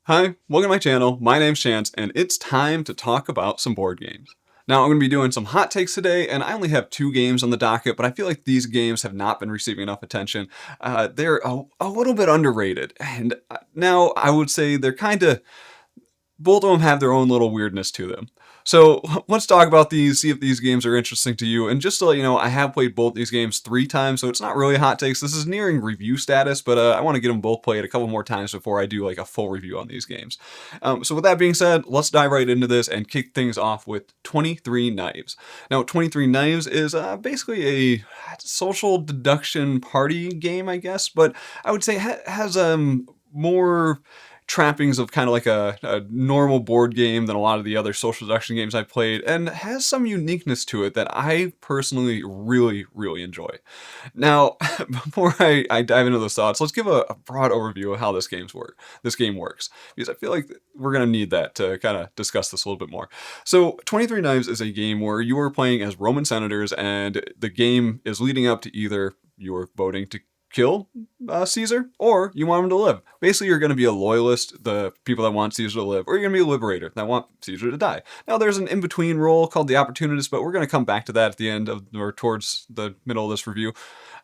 Hi, welcome to my channel. My name's Chance, and it's time to talk about some board games. Now, I'm going to be doing some hot takes today, and I only have two games on the docket, but I feel like these games have not been receiving enough attention. They're a little bit underrated, and now I would say they're kind of both of them have their own little weirdness to them. So let's talk about these, see if these games are interesting to you. And just to let you know, I have played both these games 3 times, so it's not really hot takes. This is nearing review status, but I want to get them both played a couple more times before I do like a full review on these games. So with that being said, let's dive right into this and kick things off with 23 Knives. Now, 23 Knives is basically a social deduction party game, I guess, but I would say has more trappings of kind of like a normal board game than a lot of the other social deduction games I've played, and has some uniqueness to it that I personally really enjoy. Now, before I dive into those thoughts, let's give a broad overview of how this game works, because I feel like we're going to need that to kind of discuss this a little bit more. So 23 Knives is a game where you are playing as Roman senators, and the game is leading up to either you're voting to kill Caesar, or you want him to live. Basically, you're going to be a loyalist, the people that want Caesar to live, or you're going to be a liberator that want Caesar to die. Now, there's an in-between role called the opportunist, but we're going to come back to that at the end of, or towards the middle of this review,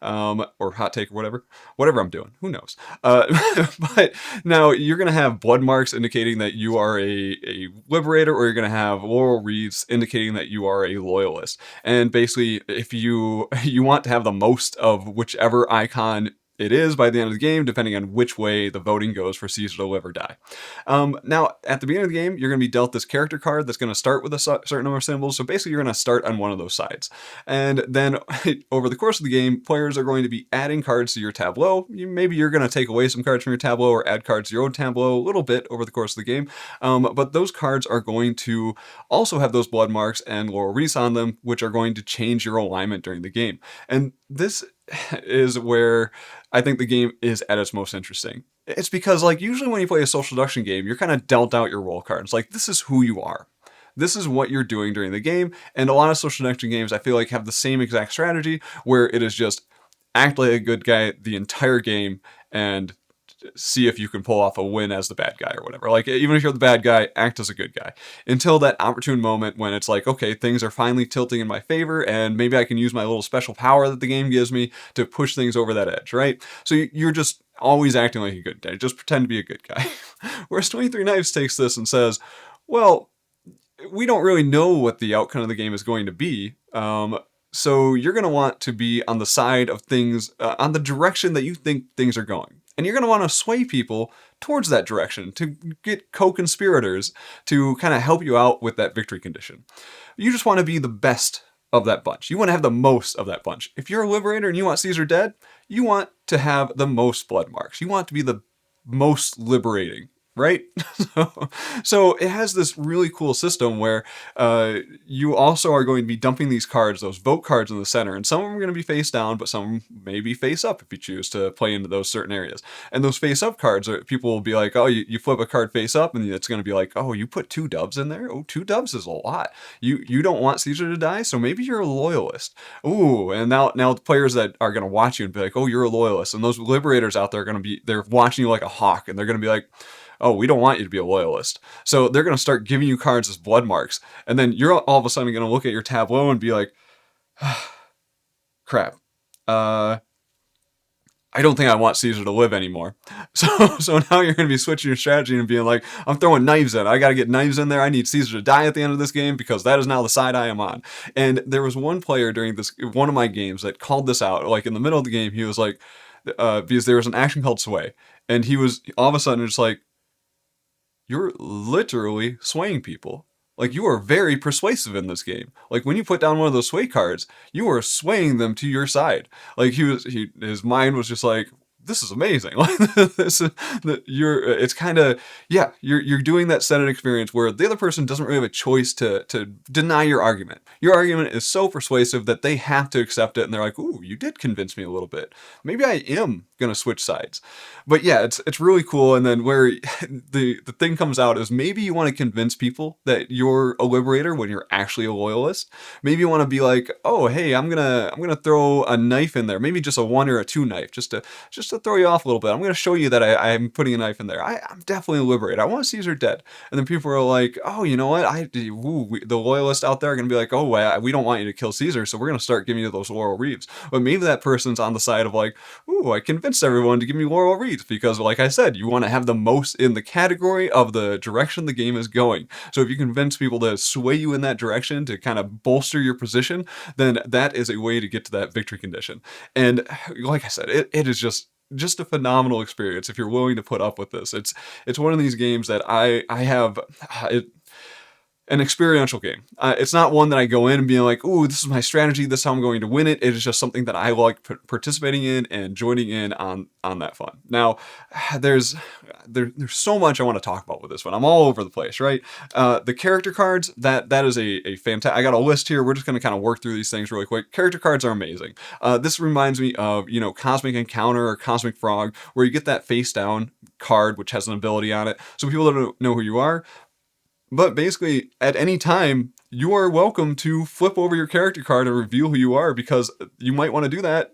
or hot take, or whatever I'm doing. Who knows? But now you're going to have blood marks indicating that you are a liberator, or you're going to have laurel wreaths indicating that you are a loyalist. And basically, if you want to have the most of whichever icon it is by the end of the game, depending on which way the voting goes for Caesar to live or die. Now, at the beginning of the game, you're going to be dealt this character card that's going to start with a certain number of symbols. So basically, you're going to start on one of those sides. And then over the course of the game, players are going to be adding cards to your tableau. Maybe you're going to take away some cards from your tableau or add cards to your own tableau a little bit over the course of the game. But those cards are going to also have those blood marks and laurel wreaths on them, which are going to change your alignment during the game. And this is where I think the game is at its most interesting. It's because, like, usually when you play a social deduction game, you're kind of dealt out your role cards. Like, this is who you are. This is what you're doing during the game. And a lot of social deduction games, I feel like, have the same exact strategy, where it is just act like a good guy the entire game and see if you can pull off a win as the bad guy or whatever. Like, even if you're the bad guy, act as a good guy. Until that opportune moment when it's like, okay, things are finally tilting in my favor, and maybe I can use my little special power that the game gives me to push things over that edge, right? So you're just always acting like a good guy. Just pretend to be a good guy. Whereas 23 Knives takes this and says, well, we don't really know what the outcome of the game is going to be. So you're going to want to be on the side of things, on the direction that you think things are going. And you're going to want to sway people towards that direction to get co-conspirators to kind of help you out with that victory condition. You just want to be the best of that bunch. You want to have the most of that bunch. If you're a liberator and you want Caesar dead, you want to have the most blood marks. You want to be the most liberating, right? So it has this really cool system where you also are going to be dumping these cards, those vote cards in the center, and some of them are going to be face down, but some may be face up if you choose to play into those certain areas. And those face up cards, people will be like, oh, you flip a card face up, and it's going to be like, oh, you put 2 dubs in there? Oh, 2 dubs is a lot. You don't want Caesar to die, so maybe you're a loyalist. Ooh, and now the players that are going to watch you and be like, oh, you're a loyalist. And those liberators out there are going to be, they're watching you like a hawk, and they're going to be like, oh, we don't want you to be a loyalist. So they're going to start giving you cards as blood marks. And then you're all of a sudden going to look at your tableau and be like, crap. I don't think I want Caesar to live anymore. So now you're going to be switching your strategy and being like, I'm throwing knives in. I got to get knives in there. I need Caesar to die at the end of this game because that is now the side I am on. And there was one player during one of my games that called this out. Like in the middle of the game, he was like, because there was an action called sway. And he was all of a sudden just like, you're literally swaying people. Like, you are very persuasive in this game. Like, when you put down one of those sway cards, you are swaying them to your side. Like, his mind was just like, this is amazing. Like, it's kind of, yeah, you're doing that Senate experience where the other person doesn't really have a choice to deny your argument. Your argument is so persuasive that they have to accept it, and they're like, ooh, you did convince me a little bit. Maybe I am gonna switch sides. But yeah, it's really cool. And then where the thing comes out is maybe you want to convince people that you're a liberator when you're actually a loyalist. Maybe you want to be like, oh, hey, I'm gonna throw a knife in there, maybe just a 1 or a 2 knife, just to to throw you off a little bit. I'm going to show you that I'm putting a knife in there. I'm definitely liberated. I want Caesar dead. And then people are like, oh, you know what? The loyalists out there are going to be like, oh, we don't want you to kill Caesar, so we're going to start giving you those laurel wreaths. But maybe that person's on the side of like, ooh, I convinced everyone to give me laurel wreaths because, like I said, you want to have the most in the category of the direction the game is going. So if you convince people to sway you in that direction to kind of bolster your position, then that is a way to get to that victory condition. And like I said, it is just a phenomenal experience if you're willing to put up with this. It's one of these games that I have an experiential game. It's not one that I go in and being like, ooh, this is my strategy, this is how I'm going to win it. It is just something that I like participating in and joining in on that fun. Now, there's so much I want to talk about with this one. I'm all over the place, right? The character cards, that is a fantastic. I got a list here. We're just going to kind of work through these things really quick. Character cards are amazing. This reminds me of, Cosmic Encounter or Cosmic Frog, where you get that face down card, which has an ability on it. So people don't know who you are. But basically, at any time, you are welcome to flip over your character card and reveal who you are, because you might want to do that.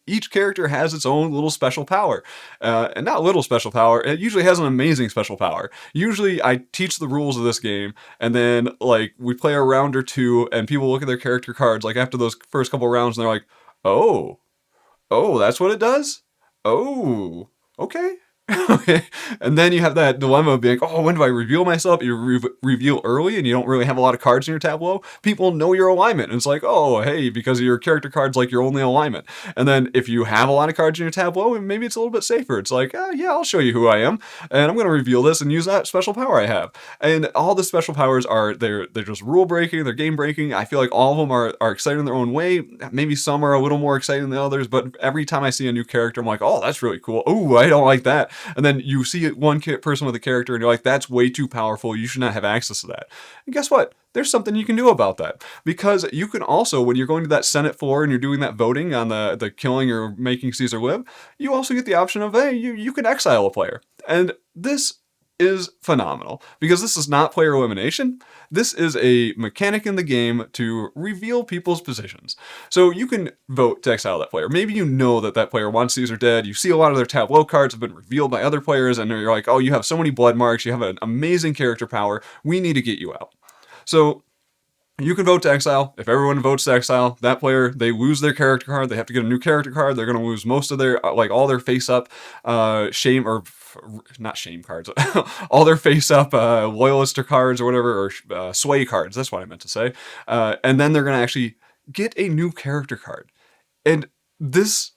Each character has its own little special power. And not little special power, it usually has an amazing special power. Usually I teach the rules of this game, and then like we play a round or two, and people look at their character cards like after those first couple rounds, and they're like, oh, that's what it does? Oh, okay. Okay. And then you have that dilemma of being like, oh, when do I reveal myself? You reveal early and you don't really have a lot of cards in your tableau. People know your alignment. And it's like, oh, hey, because of your character card's like your only alignment. And then if you have a lot of cards in your tableau, maybe it's a little bit safer. It's like, yeah, I'll show you who I am. And I'm going to reveal this and use that special power I have. And all the special powers they're just rule breaking, they're game breaking. I feel like all of them are exciting in their own way. Maybe some are a little more exciting than others, but every time I see a new character, I'm like, oh, that's really cool. Oh, I don't like that. And then you see one person with a character and you're like, that's way too powerful. You should not have access to that. And guess what? There's something you can do about that. Because you can also, when you're going to that Senate floor and you're doing that voting on the killing or making Caesar live, you also get the option of, hey, you can exile a player. And this is phenomenal, because this is not player elimination. This is a mechanic in the game to reveal people's positions. So you can vote to exile that player. Maybe you know that player wants Caesar dead. You see a lot of their tableau cards have been revealed by other players, and you're like, oh, you have so many blood marks, you have an amazing character power, we need to get you out. So you can vote to exile. If everyone votes to exile that player, they lose their character card. They have to get a new character card. They're going to lose most of their, all their face-up shame, or not shame cards, all their face-up loyalist cards or whatever, or sway cards. That's what I meant to say. And then they're going to actually get a new character card. And this,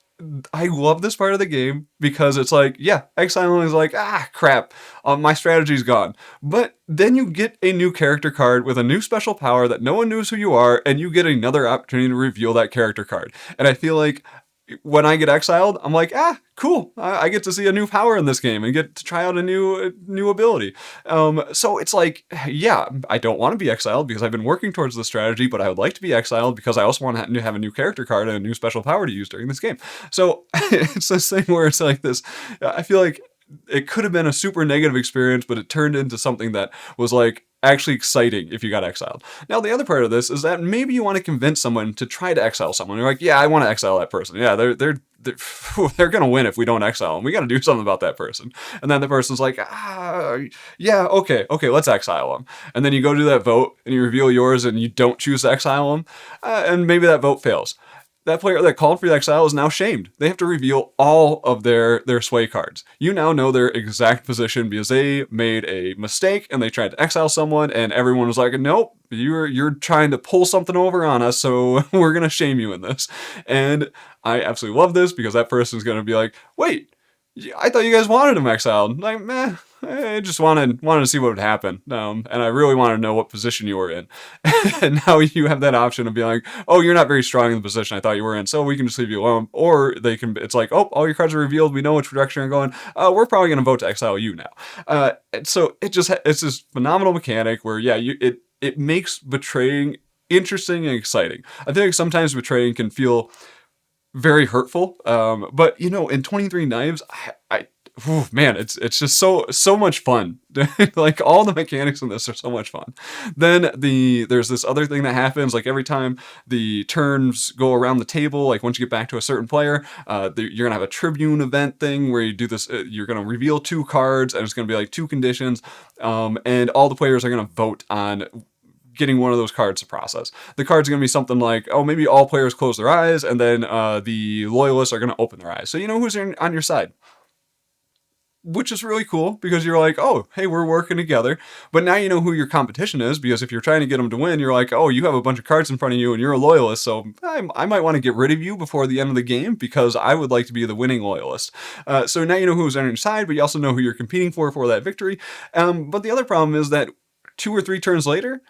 I love this part of the game, because it's like, yeah, exiling is like, crap, my strategy's gone. But then you get a new character card with a new special power that no one knows who you are, and you get another opportunity to reveal that character card. And I feel like when I get exiled, I'm like, cool, I get to see a new power in this game and get to try out a new ability. So it's like, yeah, I don't want to be exiled because I've been working towards this strategy, but I would like to be exiled because I also want to have a new character card and a new special power to use during this game. So it's this thing where it's like this, I feel like it could have been a super negative experience, but it turned into something that was like actually exciting if you got exiled. Now, the other part of this is that maybe you want to convince someone to try to exile someone. You're like, yeah, I want to exile that person. Yeah, they're going to win if we don't exile them. We got to do something about that person. And then the person's like, yeah, okay, let's exile them. And then you go do that vote and you reveal yours and you don't choose to exile them. And maybe that vote fails. That player that called for the exile is now shamed. They have to reveal all of their sway cards. You now know their exact position because they made a mistake and they tried to exile someone, and everyone was like, nope, you're trying to pull something over on us, so we're going to shame you in this. And I absolutely love this, because that person's going to be like, wait, I thought you guys wanted him exiled. Like, meh, I just wanted to see what would happen. And I really wanted to know what position you were in. And now you have that option of being like, oh, you're not very strong in the position I thought you were in, so we can just leave you alone. Or it's like, oh, all your cards are revealed. We know which direction you're going. We're probably going to vote to exile you now. So it's this phenomenal mechanic where, yeah, it makes betraying interesting and exciting. I think sometimes betraying can feel very hurtful. But in 23 Knives, man, it's just so much fun. Like all the mechanics in this are so much fun. Then there's this other thing that happens. Like every time the turns go around the table, like once you get back to a certain player, you're gonna have a Tribune event thing where you do this. You're gonna reveal 2 cards, and it's gonna be like 2 conditions, and all the players are gonna vote on getting one of those cards to process. The card's going to be something like, oh, maybe all players close their eyes, and then the loyalists are going to open their eyes. So you know who's on your side. Which is really cool because you're like, oh, hey, we're working together. But now you know who your competition is, because if you're trying to get them to win, you're like, oh, you have a bunch of cards in front of you and you're a loyalist, so I might want to get rid of you before the end of the game because I would like to be the winning loyalist. So now you know who's on your side, but you also know who you're competing for that victory. But the other problem is that 2 or 3 turns later,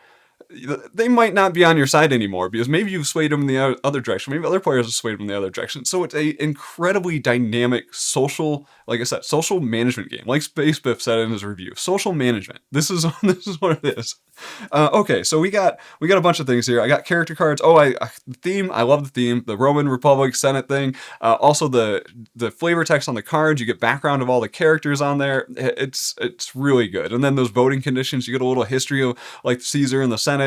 they might not be on your side anymore because maybe you've swayed them in the other direction. Maybe other players have swayed them in the other direction. So it's a incredibly dynamic social, like I said, social management game. Like Space Biff said in his review, social management. This is what it is. Okay, so we got a bunch of things here. I got character cards. Oh, the theme. I love the theme. The Roman Republic Senate thing. Also the flavor text on the cards. You get background of all the characters on there. It's really good. And then those voting conditions. You get a little history of like Caesar and the Senate.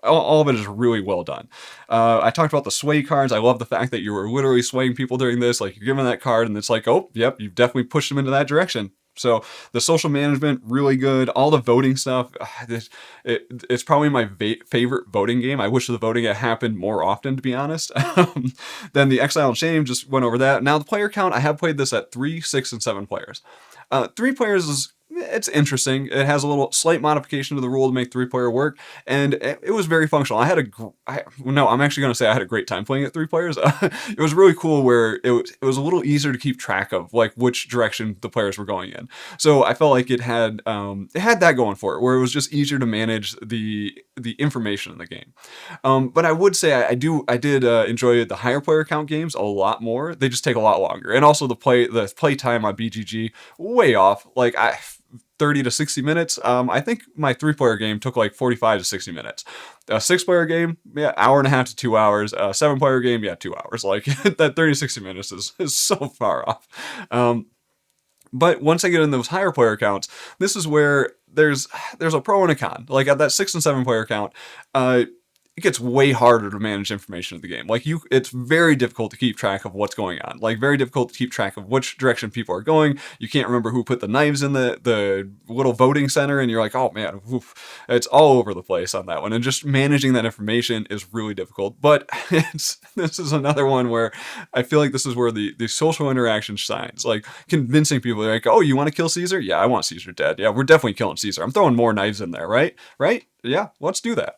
All of it is really well done. I talked about the sway cards. I love the fact that you were literally swaying people during this. Like you're given that card and it's like, oh, yep, you've definitely pushed them into that direction. So the social management, really good. All the voting stuff, it's probably my favorite voting game. I wish the voting had happened more often, to be honest. Then the Exile and Shame, just went over that. Now the player count, I have played this at 3, 6, and 7 players. 3 players is... it's interesting. It has a little slight modification to the rule to make 3-player work, and it was very functional. I'm actually going to say I had a great time playing it 3 players. It was really cool where it was a little easier to keep track of like which direction the players were going in. So I felt like it had that going for it, where it was just easier to manage the information in the game. But I would say I did enjoy the higher player count games a lot more. They just take a lot longer, and also the play time on BGG way off. Like 30 to 60 minutes. I think my 3-player game took like 45 to 60 minutes. A 6-player game, yeah, hour and a half to 2 hours. A 7-player game, yeah, 2 hours. Like that 30 to 60 minutes is so far off. But once I get in those higher player counts, this is where there's a pro and a con. Like at that 6 and 7-player count, it gets way harder to manage information in the game. Like it's very difficult to keep track of what's going on. Like very difficult to keep track of which direction people are going. You can't remember who put the knives in the little voting center, and you're like, oh man, oof. It's all over the place on that one. And just managing that information is really difficult. But this is another one where I feel like this is where the social interaction shines. Like convincing people, like, oh, you want to kill Caesar? Yeah, I want Caesar dead. Yeah, we're definitely killing Caesar. I'm throwing more knives in there, right? Right? Yeah, let's do that.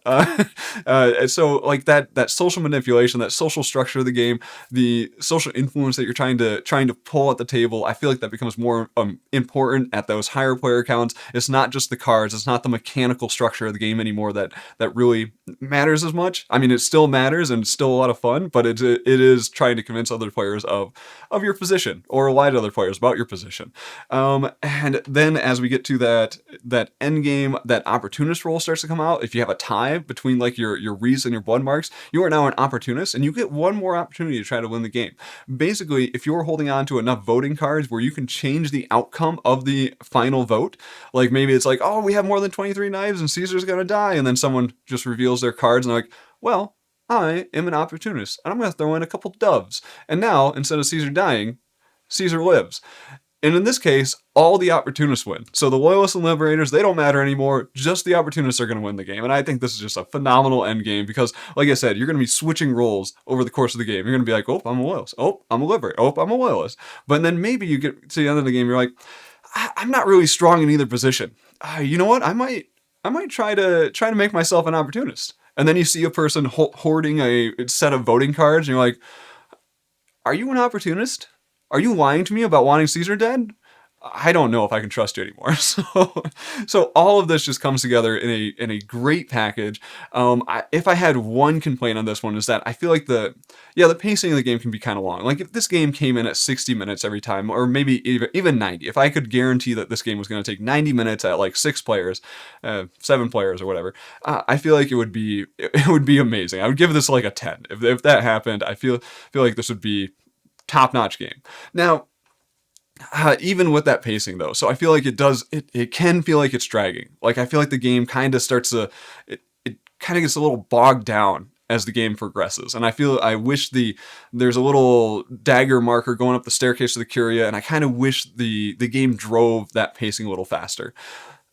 And so like that social manipulation, that social structure of the game, the social influence that you're trying to pull at the table, I feel like that becomes more important at those higher player counts. It's not just the cards, it's not the mechanical structure of the game anymore that really matters as much. I mean, it still matters and it's still a lot of fun, but it is trying to convince other players of your position, or lie to other players about your position. And then as we get to that end game, that opportunist role starts to come out. If you have a tie between like your Reese and your blood marks, you are now an opportunist, and you get one more opportunity to try to win the game. Basically, if you're holding on to enough voting cards where you can change the outcome of the final vote, like maybe it's like, oh, we have more than 23 knives and Caesar's gonna die, and then someone just reveals their cards and they're like, well, I am an opportunist, and I'm gonna throw in a couple doves, and now instead of Caesar dying, Caesar lives. And in this case, all the opportunists win. So the loyalists and liberators, they don't matter anymore. Just the opportunists are going to win the game. And I think this is just a phenomenal end game because, like I said, you're going to be switching roles over the course of the game. You're going to be like, oh, I'm a loyalist. Oh, I'm a liberator. Oh, I'm a loyalist. But then maybe you get to the end of the game, you're like, I'm not really strong in either position. You know what? I might try to make myself an opportunist. And then you see a person hoarding a set of voting cards, and you're like, are you an opportunist? Are you lying to me about wanting Caesar dead? I don't know if I can trust you anymore. So all of this just comes together in a great package. If I had one complaint on this one, is that I feel like the pacing of the game can be kind of long. Like if this game came in at 60 minutes every time, or maybe even 90, if I could guarantee that this game was going to take 90 minutes at like 6 players, 7 players or whatever, I feel like it would be amazing. I would give this like a 10. If that happened, I feel like this would be top-notch game. Now, even with that pacing though. So I feel like it can feel like it's dragging. Like I feel like the game kind of starts to, it kind of gets a little bogged down as the game progresses. And I wish there's a little dagger marker going up the staircase to the Curia, and I kind of wish the game drove that pacing a little faster.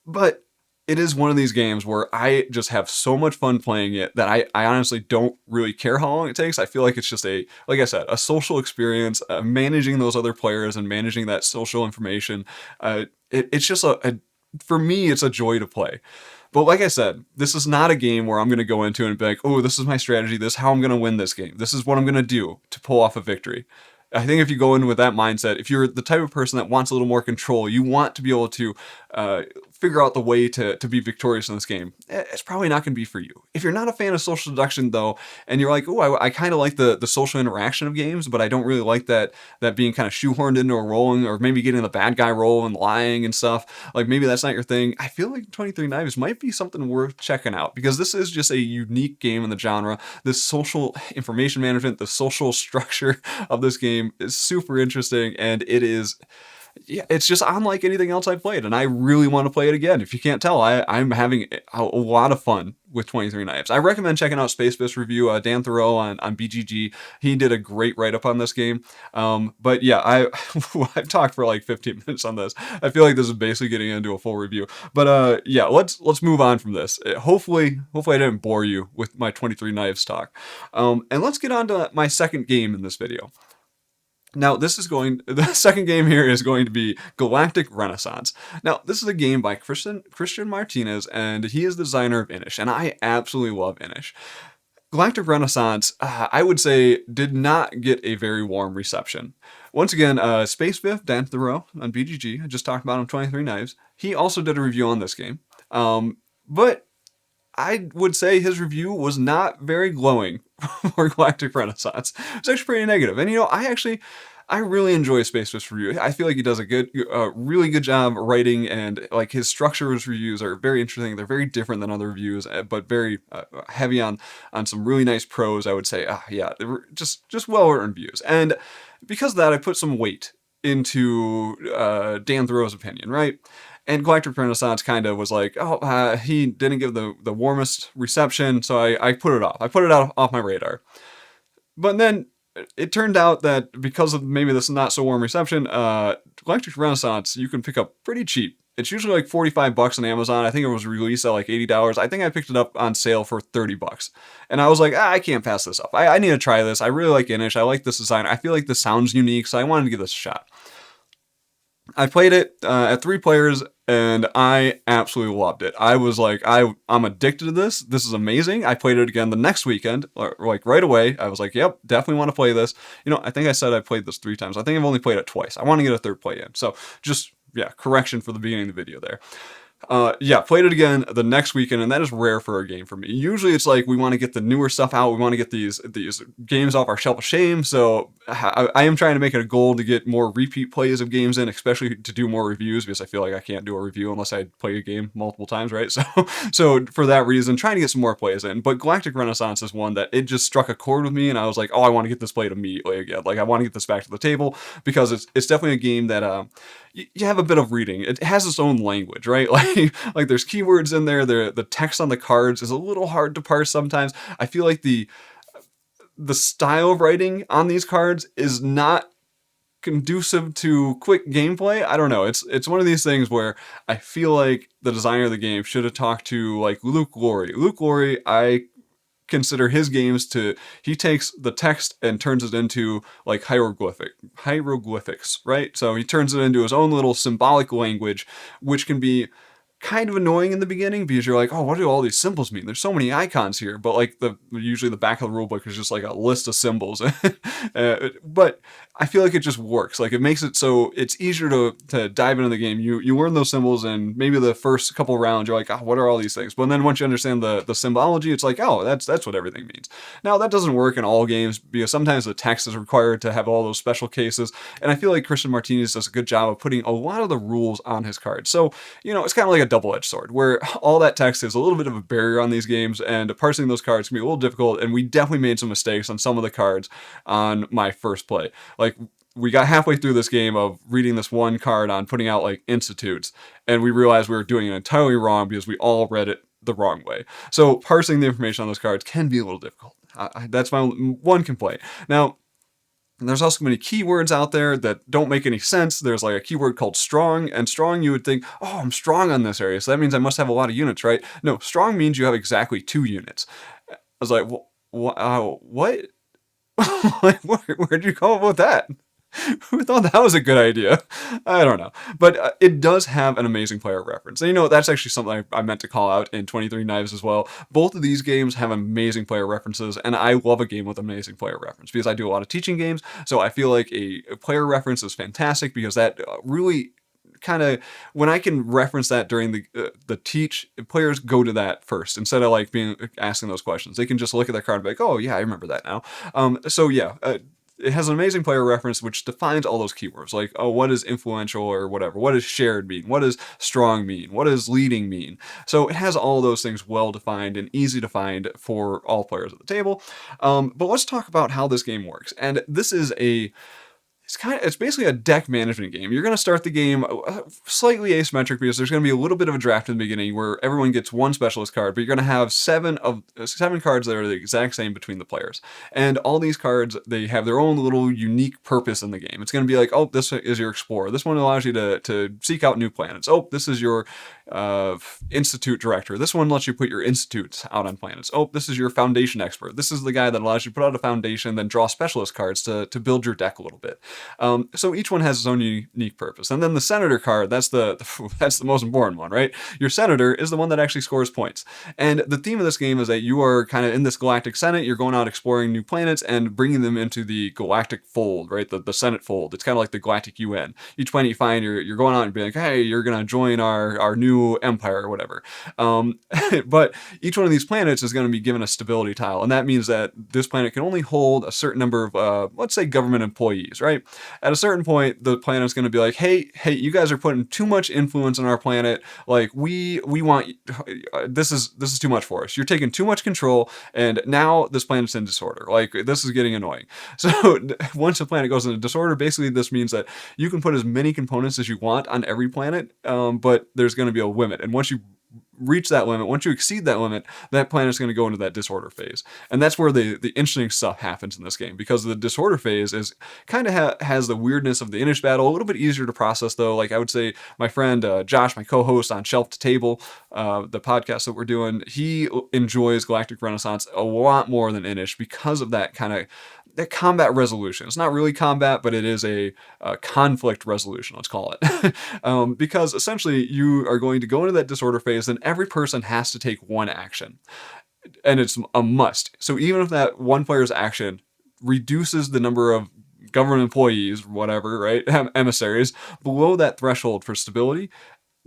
But it is one of these games where I just have so much fun playing it that I honestly don't really care how long it takes. I feel like it's just like I said, a social experience, managing those other players and managing that social information. It's just for me, it's a joy to play. But like I said, this is not a game where I'm going to go into and be like, oh, this is my strategy. This is how I'm going to win this game. This is what I'm going to do to pull off a victory. I think if you go in with that mindset, if you're the type of person that wants a little more control, you want to be able to figure out the way to be victorious in this game, it's probably not going to be for you. If you're not a fan of social deduction, though, and you're like, oh, I kind of like the social interaction of games, but I don't really like that being kind of shoehorned into a role, or maybe getting the bad guy role and lying and stuff, like maybe that's not your thing, I feel like 23 Knives might be something worth checking out, because this is just a unique game in the genre. This social information management, the social structure of this game is super interesting, and yeah, it's just unlike anything else I've played, and I really want to play it again. If you can't tell, I'm having a lot of fun with 23 Knives. I recommend checking out Space Fist review, Dan Thoreau on BGG. He did a great write-up on this game. But yeah, I've talked for like 15 minutes on this. I feel like this is basically getting into a full review. But yeah, let's move on from this. Hopefully I didn't bore you with my 23 Knives talk. And let's get on to my second game in this video. Now, the second game here is going to be Galactic Renaissance. Now, this is a game by Christian Martinez, and he is the designer of Inish, and I absolutely love Inish. Galactic Renaissance, I would say, did not get a very warm reception. Once again, Space Fifth, Dan Thoreau on BGG, I just talked about him, 23 Knives, he also did a review on this game. But I would say his review was not very glowing for Galactic Renaissance. It's actually pretty negative. And I really enjoy Space Fist's review. I feel like he does a really good job writing, and like his structure of his reviews are very interesting. They're very different than other reviews, but very heavy on some really nice prose. I would say, yeah, they were just well written reviews. And because of that, I put some weight into Dan Thoreau's opinion, right? And Galactic Renaissance kind of was like, he didn't give the warmest reception, so I put it off. I put it off my radar. But then it turned out that because of maybe this not so warm reception, Galactic Renaissance you can pick up pretty cheap. It's usually like $45 on Amazon. I think it was released at like $80. I think I picked it up on sale for $30. And I was like, I can't pass this up. I need to try this. I really like Inish. I like this design. I feel like this sounds unique, so I wanted to give this a shot. I played it at 3 players, and I absolutely loved it. I was like, I'm addicted to this. This is amazing. I played it again the next weekend, or like right away. I was like, yep, definitely want to play this. I think I said I played this 3 times. I think I've only played it twice. I want to get a third play in. So just, yeah, correction for the beginning of the video there. Yeah, played it again the next weekend, and that is rare for a game for me. Usually it's like we want to get the newer stuff out, we want to get these games off our shelf of shame, so I am trying to make it a goal to get more repeat plays of games in, especially to do more reviews, because I feel like I can't do a review unless I play a game multiple times, right? So for that reason, trying to get some more plays in. But Galactic Renaissance is one that it just struck a chord with me, and I was like, I want to get this played immediately again. Like, I want to get this back to the table, because it's definitely a game that you have a bit of reading. It has its own language, right? Like there's keywords in there. The text on the cards is a little hard to parse sometimes. I feel like the style of writing on these cards is not conducive to quick gameplay. I don't know. It's one of these things where I feel like the designer of the game should have talked to like Luke Glory. Luke Glory, I consider his games he takes the text and turns it into like hieroglyphics, right? So he turns it into his own little symbolic language, which can be kind of annoying in the beginning, because you're like, what do all these symbols mean? There's so many icons here, but like usually the back of the rulebook is just like a list of symbols. But I feel like it just works. Like, it makes it so it's easier to dive into the game. You learn those symbols, and maybe the first couple rounds you're like, what are all these things? But then once you understand the symbology, it's like, that's what everything means. Now, that doesn't work in all games, because sometimes the text is required to have all those special cases, and I feel like Christian Martinez does a good job of putting a lot of the rules on his cards. So, it's kind of like a double-edged sword, where all that text is a little bit of a barrier on these games, and parsing those cards can be a little difficult, and we definitely made some mistakes on some of the cards on my first play. Like, we got halfway through this game of reading this one card on putting out like institutes, and we realized we were doing it entirely wrong because we all read it the wrong way. So parsing the information on those cards can be a little difficult. That's my one complaint. Now, there's also many keywords out there that don't make any sense. There's like a keyword called strong, and strong you would think, oh, I'm strong on this area, so that means I must have a lot of units, right? No, strong means you have exactly 2 units. I was like, what? Like, where'd you come up with that? Who thought that was a good idea? I don't know. But it does have an amazing player reference. And that's actually something I meant to call out in 23 Knives as well. Both of these games have amazing player references, and I love a game with amazing player reference because I do a lot of teaching games. So I feel like a player reference is fantastic because that really kind of, when I can reference that during the teach, players go to that first instead of like asking those questions. They can just look at that card and be like, oh yeah, I remember that now. So yeah, it has an amazing player reference which defines all those keywords, like, oh, what is influential or whatever? What does shared mean? What does strong mean? What does leading mean? So it has all those things well defined and easy to find for all players at the table. But let's talk about how this game works. And this is it's basically a deck management game. You're going to start the game slightly asymmetric because there's going to be a little bit of a draft in the beginning where everyone gets one specialist card, but you're going to have seven cards that are the exact same between the players. And all these cards, they have their own little unique purpose in the game. It's going to be like, oh, this is your explorer. This one allows you to seek out new planets. Oh, this is your institute director. This one lets you put your institutes out on planets. Oh, this is your foundation expert. This is the guy that allows you to put out a foundation, then draw specialist cards to build your deck a little bit. So each one has its own unique purpose. And then the senator card, that's the most important one, right? Your senator is the one that actually scores points. And the theme of this game is that you are kind of in this galactic senate, you're going out exploring new planets and bringing them into the galactic fold, right? The senate fold. It's kind of like the galactic UN. Each planet you find, you're going out and being like, hey, you're going to join our new empire or whatever. But each one of these planets is going to be given a stability tile. And that means that this planet can only hold a certain number of, let's say, government employees, right? At a certain point, the planet's going to be like, hey, you guys are putting too much influence on our planet. Like, we want, this is too much for us. You're taking too much control, and now this planet's in disorder. Like, this is getting annoying. So once the planet goes into disorder, basically this means that you can put as many components as you want on every planet, but there's going to be a limit. And once you reach that limit, once you exceed that limit, that planet's going to go into that disorder phase. And that's where the interesting stuff happens in this game, because the disorder phase is kind of has the weirdness of the Inish battle, a little bit easier to process though. Like I would say my friend Josh, my co-host on Shelf to Table, the podcast that we're doing, he enjoys Galactic Renaissance a lot more than Inish because of that kind of that combat resolution. It's not really combat, but it is a conflict resolution, let's call it. Because essentially you are going to go into that disorder phase, and every person has to take one action. And it's a must. So even if that one player's action reduces the number of government employees, whatever, right, emissaries, below that threshold for stability,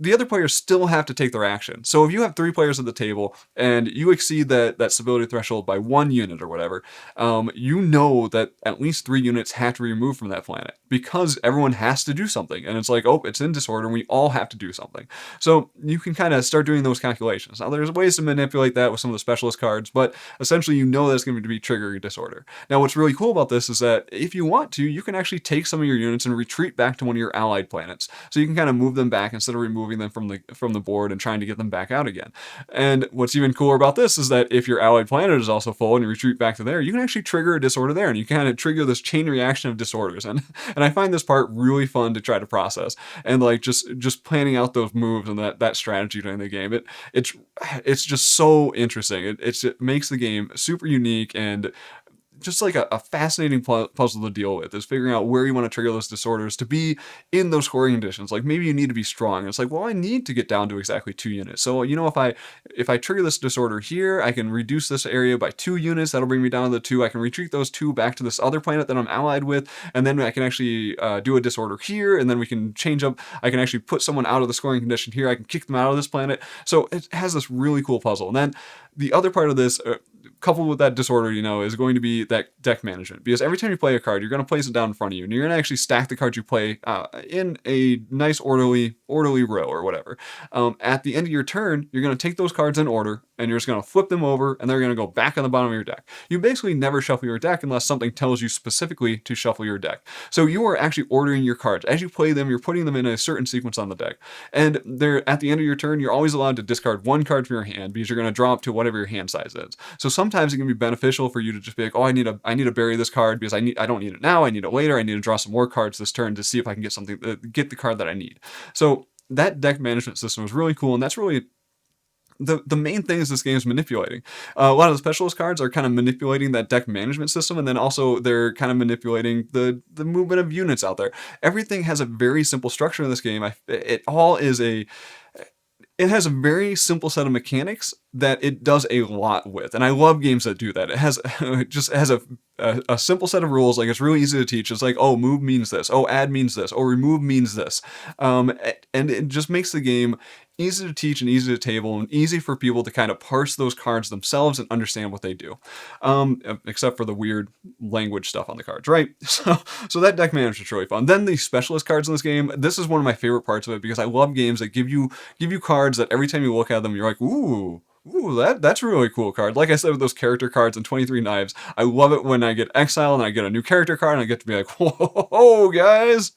the other players still have to take their action. So if you have 3 players at the table and you exceed that stability threshold by 1 unit or whatever, you know that at least 3 units have to be removed from that planet because everyone has to do something. And it's like, oh, it's in disorder and we all have to do something. So you can kind of start doing those calculations. Now there's ways to manipulate that with some of the specialist cards, but essentially you know that's going to be triggering disorder. Now what's really cool about this is that if you want to, you can actually take some of your units and retreat back to one of your allied planets. So you can kind of move them back instead of removing them from the board and trying to get them back out again. And what's even cooler about this is that if your allied planet is also full and you retreat back to there, you can actually trigger a disorder there, and you kind of trigger this chain reaction of disorders. And I find this part really fun to try to process, and like just planning out those moves and that strategy during the game. It's just so interesting. It makes the game super unique and just like a fascinating puzzle to deal with, is figuring out where you want to trigger those disorders to be in those scoring conditions. Like maybe you need to be strong. It's like, well, I need to get down to exactly 2 units. So, if I trigger this disorder here, I can reduce this area by 2 units. That'll bring me down to the 2. I can retreat those 2 back to this other planet that I'm allied with. And then I can actually do a disorder here. And then we can change up. I can actually put someone out of the scoring condition here. I can kick them out of this planet. So it has this really cool puzzle. And then the other part of this, coupled with that disorder, is going to be that deck management. Because every time you play a card, you're going to place it down in front of you, and you're going to actually stack the cards you play in a nice orderly row or whatever. At the end of your turn, you're going to take those cards in order, and you're just going to flip them over, and they're going to go back on the bottom of your deck. You basically never shuffle your deck unless something tells you specifically to shuffle your deck. So you are actually ordering your cards. As you play them, you're putting them in a certain sequence on the deck. And they're at the end of your turn, you're always allowed to discard one card from your hand because you're going to draw up to whatever your hand size is. So sometimes it can be beneficial for you to just be like, oh, I need to bury this card because I don't need it now. I need it later. I need to draw some more cards this turn to see if I can get the card that I need. So that deck management system is really cool, and that's really the main thing is this game is manipulating. A lot of the specialist cards are kind of manipulating that deck management system, and then also they're kind of manipulating the movement of units out there. Everything has a very simple structure in this game. It has a very simple set of mechanics that it does a lot with, and I love games that do that. It has just has a simple set of rules. Like, it's really easy to teach. It's like, oh, move means this. Oh, add means this. Oh, remove means this. And it just makes the game easy to teach and easy to table and easy for people to kind of parse those cards themselves and understand what they do. Except for the weird language stuff on the cards, right? So that deck management's really fun. Then the specialist cards in this game, this is one of my favorite parts of it because I love games that give you cards that every time you look at them, you're like, ooh, that's a really cool card. Like I said with those character cards in 23 Knives, I love it when I get Exile and I get a new character card and I get to be like, whoa, guys,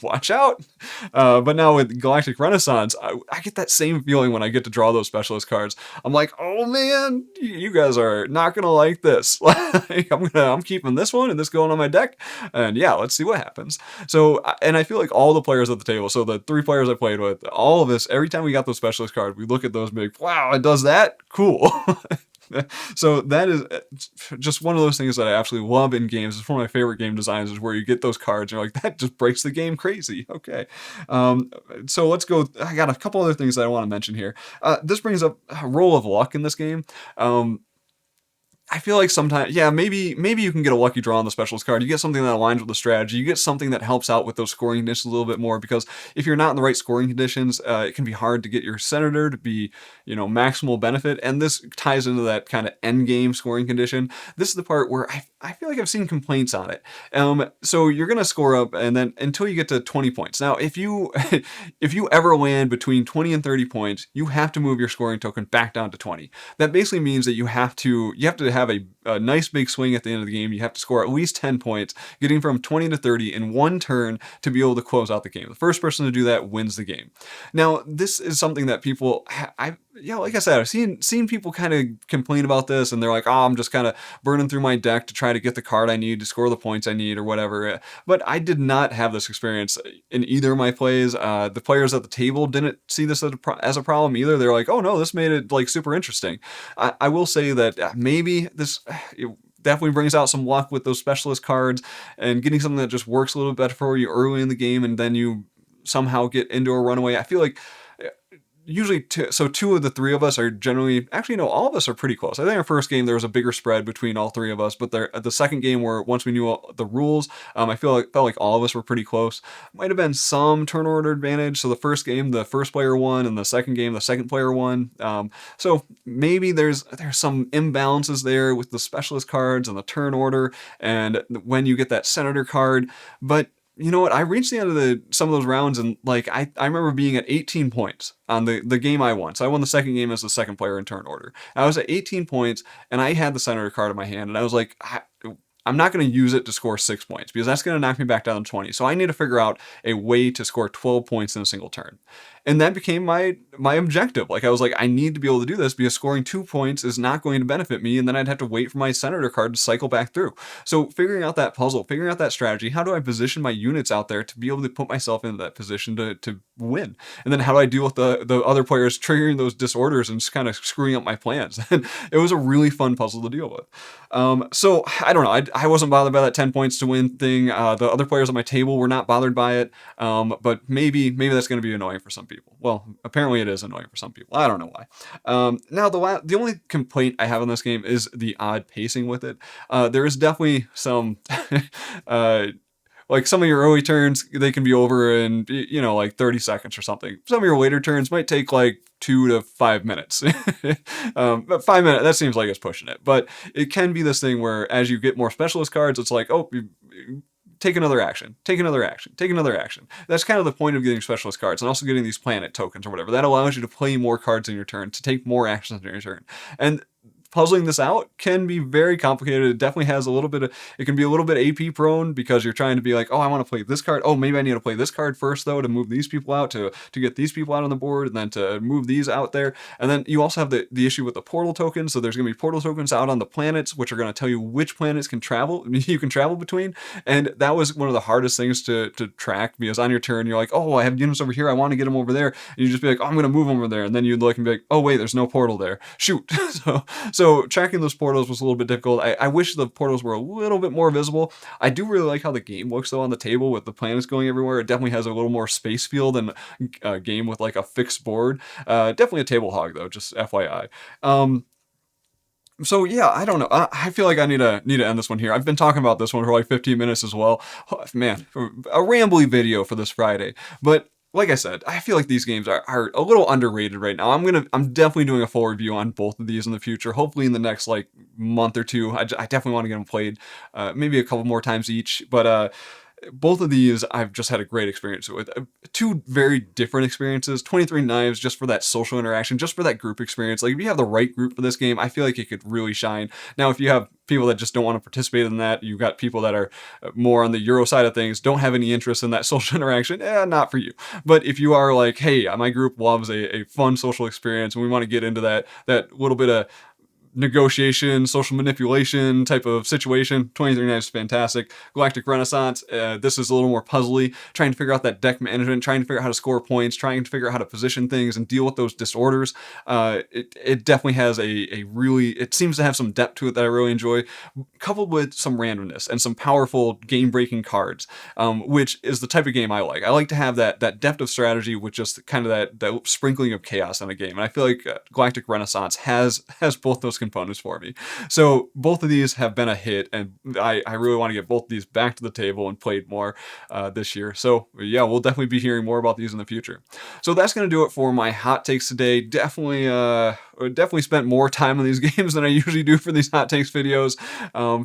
watch out. But now with Galactic Renaissance, I get that same feeling when I get to draw those specialist cards. I'm like, oh man, you guys are not gonna like this. Like, I'm keeping this one and this going on my deck, and yeah, let's see what happens. So, and I feel like all the players at the table, so the 3 players I played with, all of us, every time we got those specialist cards, we look at those and be like, wow, it does that? Cool. So that is just one of those things that I absolutely love in games. It's one of my favorite game designs is where you get those cards and you're like, that just breaks the game crazy. Okay. So let's go. I got a couple other things that I want to mention here. This brings up a roll of luck in this game. I feel like sometimes, yeah, maybe you can get a lucky draw on the specialist card. You get something that aligns with the strategy. You get something that helps out with those scoring conditions a little bit more, because if you're not in the right scoring conditions, it can be hard to get your senator to be, maximal benefit. And this ties into that kind of end game scoring condition. This is the part where I feel like I've seen complaints on it. So you're going to score up and then until you get to 20 points. Now, if you ever land between 20 and 30 points, you have to move your scoring token back down to 20. That basically means that you have to have a nice big swing at the end of the game. You have to score at least 10 points, getting from 20 to 30 in one turn to be able to close out the game. The first person to do that wins the game. Now, this is something that people, like I said, I've seen people kind of complain about this, and they're like, oh, I'm just kind of burning through my deck to try to get the card I need to score the points I need or whatever. But I did not have this experience in either of my plays. The players at the table didn't see this as a problem either. They're like, oh no, this made it like super interesting. I will say that maybe this definitely brings out some luck with those specialist cards and getting something that just works a little bit better for you early in the game, and then you somehow get into a runaway. I feel like usually two of the 3 of us are generally, actually no, all of us are pretty close. I think our first game there was a bigger spread between all 3 of us, but the second game where once we knew the rules, I felt like all of us were pretty close. Might have been some turn order advantage. So the first game, the first player won, and the second game, the second player won. So maybe there's some imbalances there with the specialist cards and the turn order, and when you get that senator card, but you know what? I reached the end of some of those rounds, and like I remember being at 18 points on the game I won. So I won the second game as the second player in turn order. I was at 18 points, and I had the senator card in my hand, and I was like, I'm not going to use it to score 6 points because that's going to knock me back down to 20. So I need to figure out a way to score 12 points in a single turn. And that became my objective. Like, I was like, I need to be able to do this because scoring 2 points is not going to benefit me. And then I'd have to wait for my senator card to cycle back through. So figuring out that puzzle, figuring out that strategy, how do I position my units out there to be able to put myself in that position to win? And then how do I deal with the other players triggering those disorders and just kind of screwing up my plans? And it was a really fun puzzle to deal with. So I don't know. I wasn't bothered by that 10 points to win thing. The other players at my table were not bothered by it. But maybe that's going to be annoying for some people. Well, apparently it is annoying for some people. I don't know why. Now, the only complaint I have on this game is the odd pacing with it. There is definitely some, like some of your early turns, they can be over in, like 30 seconds or something. Some of your later turns might take like 2 to 5 minutes. But 5 minutes, that seems like it's pushing it. But it can be this thing where as you get more specialist cards, it's like, oh, take another action, take another action, take another action. That's kind of the point of getting specialist cards and also getting these planet tokens or whatever. That allows you to play more cards in your turn, to take more actions in your turn. And puzzling this out can be very complicated. It definitely has a little bit of, it can be a little bit AP prone because you're trying to be like, oh, I want to play this card. Oh, maybe I need to play this card first though to move these people out, to get these people out on the board, and then to move these out there. And then you also have the issue with the portal tokens. So there's going to be portal tokens out on the planets, which are going to tell you which planets can travel, you can travel between. And that was one of the hardest things to track, because on your turn, you're like, oh, I have units over here, I want to get them over there. And you just be like, oh, I'm going to move them over there. And then you'd look and be like, oh, wait, there's no portal there. Shoot. So tracking those portals was a little bit difficult. I wish the portals were a little bit more visible. I do really like how the game looks though on the table with the planets going everywhere. It definitely has a little more space feel than a game with like a fixed board. Definitely a table hog though, just FYI. So yeah, I don't know. I feel like I need to end this one here. I've been talking about this one for like 15 minutes as well. Oh, man, a rambly video for this Friday. But like I said, I feel like these games are a little underrated right now. I'm definitely doing a full review on both of these in the future. Hopefully in the next like month or two. I definitely want to get them played, maybe a couple more times each. But both of these I've just had a great experience with. Two very different experiences. 23 Knives just for that social interaction, just for that group experience. Like if you have the right group for this game, I feel like it could really shine. Now if you have people that just don't want to participate in that, you've got people that are more on the Euro side of things, don't have any interest in that social interaction, not for you. But if you are like, hey, my group loves a fun social experience and we want to get into that little bit of negotiation, social manipulation type of situation, 23 Knives is fantastic. Galactic Renaissance, this is a little more puzzly, trying to figure out that deck management, trying to figure out how to score points, trying to figure out how to position things and deal with those disorders. It definitely has a really, it seems to have some depth to it that I really enjoy, coupled with some randomness and some powerful game-breaking cards, which is the type of game I like. I like to have that depth of strategy with just kind of that sprinkling of chaos in a game. And I feel like Galactic Renaissance has both those components for me. So both of these have been a hit, and I really want to get both of these back to the table and played more this year. So yeah, we'll definitely be hearing more about these in the future. So that's going to do it for my hot takes today. Definitely spent more time on these games than I usually do for these hot takes videos.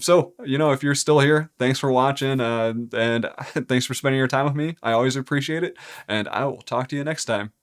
So, if you're still here, thanks for watching, and thanks for spending your time with me. I always appreciate it, and I will talk to you next time.